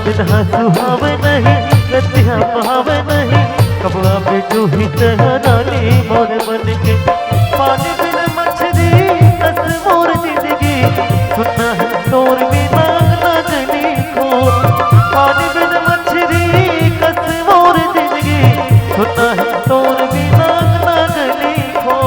सुहावे नहीं रतिया बहावे नहीं कबला पे तू ही तहरानी मोर मन के पानी बिन मछली कस मोर जिंदगी सुनना है तोर भी मांगना जनी को पानी बिन मछली कस मोर जिंदगी सुनना है तोर भी मांगना जनी को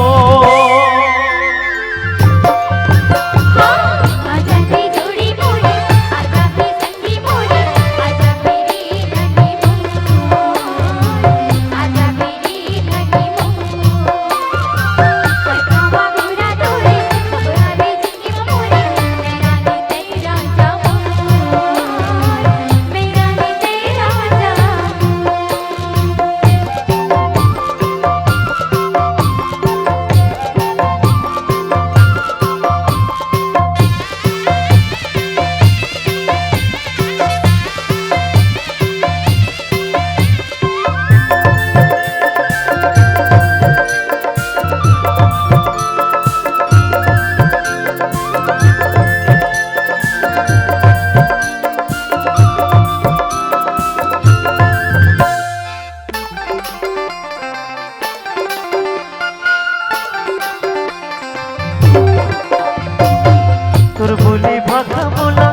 तोर बोली भाषा बोला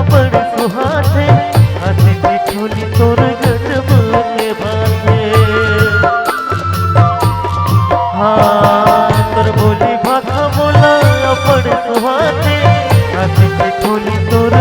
बड़ सुहाते हाथी की झोली तोर गजब के बाते हाँ तोर बोली भाषा बोला बड़ सुहाते हाथी की झोली तोर